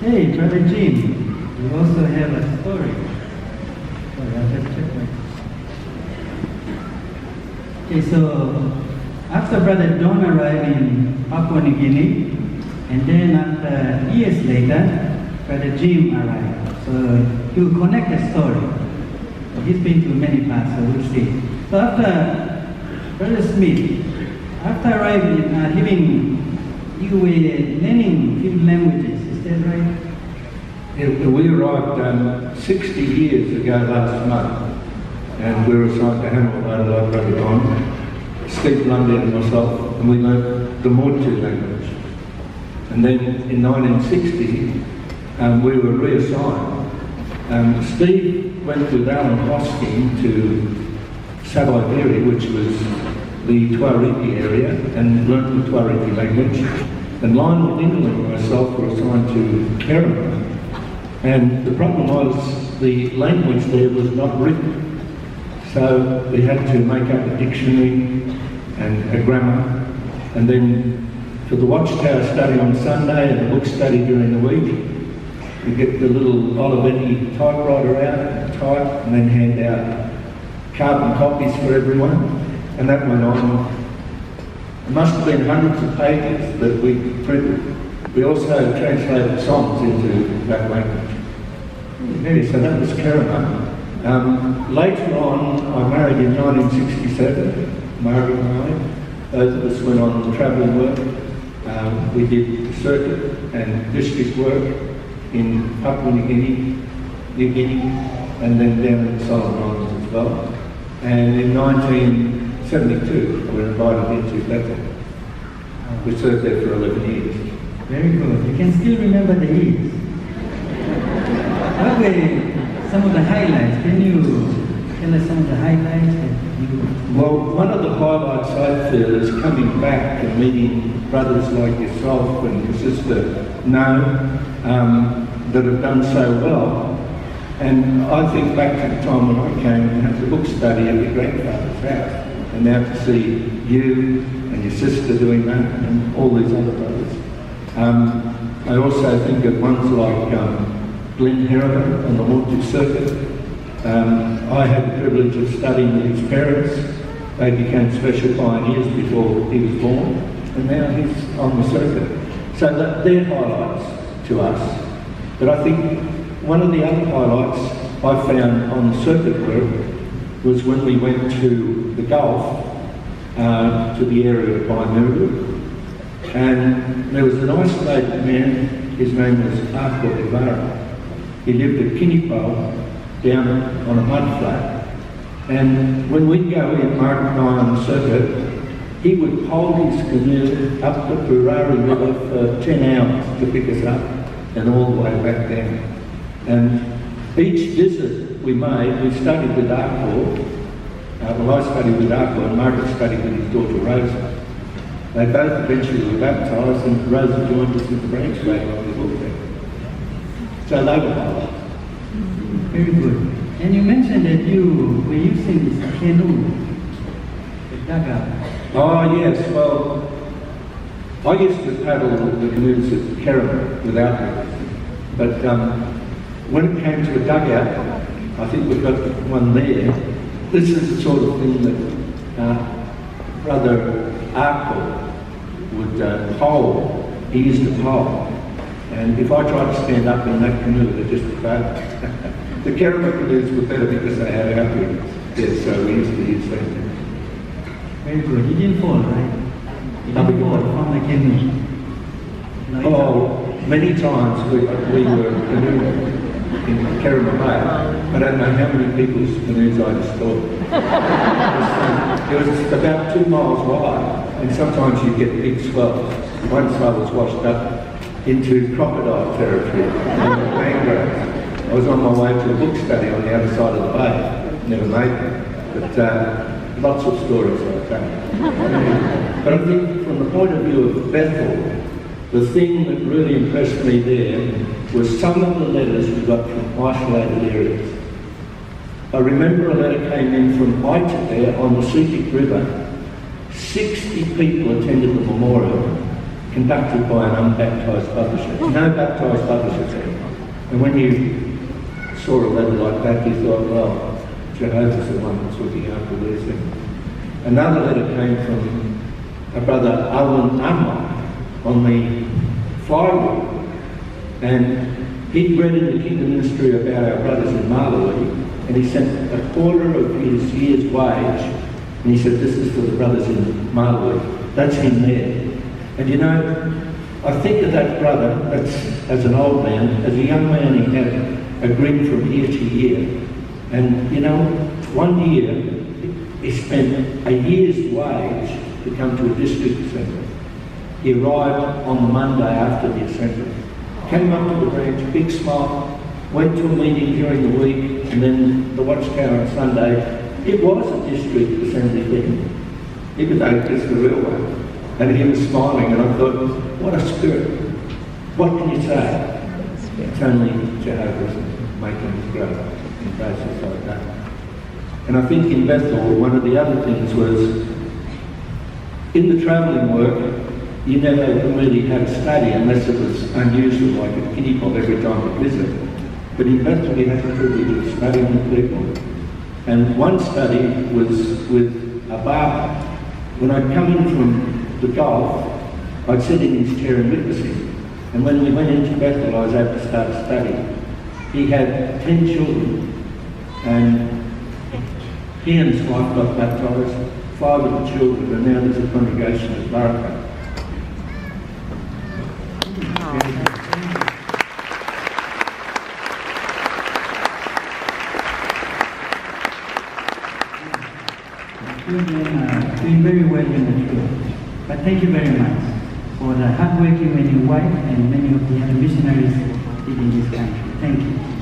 Hey, Brother Jim, you also have a story. Sorry, I'll just check my... Okay, so after Brother Don arrived in Papua New Guinea, and then after years later, Brother Jim arrived. So he will connect the story. So he's been to many parts, so we'll see. So after Brother Smith, after arriving, you were learning few languages, is that right? Yeah, we arrived 60 years ago last month, and we were assigned to Hamilton like Brother Don, Steve Lundy and myself, and we learned the Motu language. And then in 1960, we were reassigned. Steve went with Alan Hosking to Sabiberi, which was the Tuariki area, and learnt the Tuariki language. And Lionel Dingle and myself were assigned to Kerala. And the problem was the language there was not written. So we had to make up a dictionary and a grammar. And then for the Watchtower study on Sunday and the book study during the week, we get the little Olivetti typewriter out, type, and then hand out carbon copies for everyone. And that went on. It must have been hundreds of pages that we printed. We also translated songs into that language. So that was Kerala. Later on, I married in 1967, Margaret and I. Both of us went on travelling work. We did circuit and district work in Papua New Guinea, and then down in the Solomon Islands as well. And in 1972, we were invited into Bethel. We served there for 11 years. Very good. You can still remember the years. What were some of the highlights? Can you tell us some of the highlights that you... Well, one of the highlights I feel is coming back and meeting brothers like yourself and your sister No, that have done so well. And I think back to the time when I came and had the book study at your grandfather's house, and now to see you and your sister doing that and all these other brothers. I also think of ones like Glenn Harriman on the Motu circuit. I had the privilege of studying with his parents. They became special pioneers before he was born, and now he's on the circuit. So they're highlights to us. But I think one of the other highlights I found on the circuit work was when we went to the Gulf, to the area of Bainuru, and there was an isolated man, his name was Arko Ivara. He lived at Kinipo, down on a mud flat, and when we'd go in, Mark and I on the circuit, he would hold his canoe up the Purari River for 10 hours to pick us up, and all the way back down. And each visit we made, we studied with Arko. I studied with Arko, and Margaret studied with his daughter Rosa. They both eventually were baptised, and Rosa joined us with the branch wagon on the book there. So they were highlights. Very good. And you mentioned that you were using this canoe, the dugout. Oh yes, well, I used to paddle the canoes at Kerala without me. But when it came to a dugout, I think we've got one there. This is the sort of thing that Brother Arko would pole. He used to pole. And if I tried to stand up in that canoe, they'd just fail. The Kerala canoes were better because they had outriggers. Yes, so we used to use them. Very good. You didn't fall, right? You didn't fall from the canoe. No, oh, many times we were canoeing in Kerala Bay. I don't know how many people's canoes I destroyed. It was about 2 miles wide, and sometimes you get big swells. One swell was washed up into crocodile territory in the mangroves. I was on my way to a book study on the other side of the bay. Never made it, but lots of stories like that. But I think from the point of view of Bethel, the thing that really impressed me there was some of the letters we got from isolated areas. I remember a letter came in from Aita there on the Sutik River. 60 people attended the memorial, conducted by an unbaptised publisher. No baptised publishers there. And when you saw a letter like that, you thought, well, Jehovah's the one that's looking after these things. Another letter came from a brother, Alan Amma, on the flywheel. And he'd read in the Kingdom Ministry about our brothers in Malawi, and he sent a quarter of his year's wage, and he said, this is for the brothers in Malawi. That's him there. And you know, I think of that brother, that's as an old man, as a young man he had a grin from year to year. And you know, one year he spent a year's wage to come to a district assembly. He arrived on the Monday after the assembly, came up to the branch, big smile, went to a meeting during the week, and then the watchtower on Sunday. It was a district assembly thing, even though it's the real one. And he was smiling, and I thought, what a spirit. What can you say? It's only Jehovah's making us grow in places like that. And I think in Bethel, one of the other things was, in the travelling work, you never really had a study unless it was unusual, like a kiddie pot every time you visit. But in Bethel, we had the privilege of studying with people. And one study was with a barber. When I'd come in from the Gulf, I'd sit in his chair and witness him. And when we went into Bethel, I was able to start a study. He had 10 children, and he and his wife got baptised, 5 of the children, and now there's a congregation at Baraka. Doing very well in the church. But thank you very much for the hard working when your wife and many of the other missionaries did in this country. Thank you.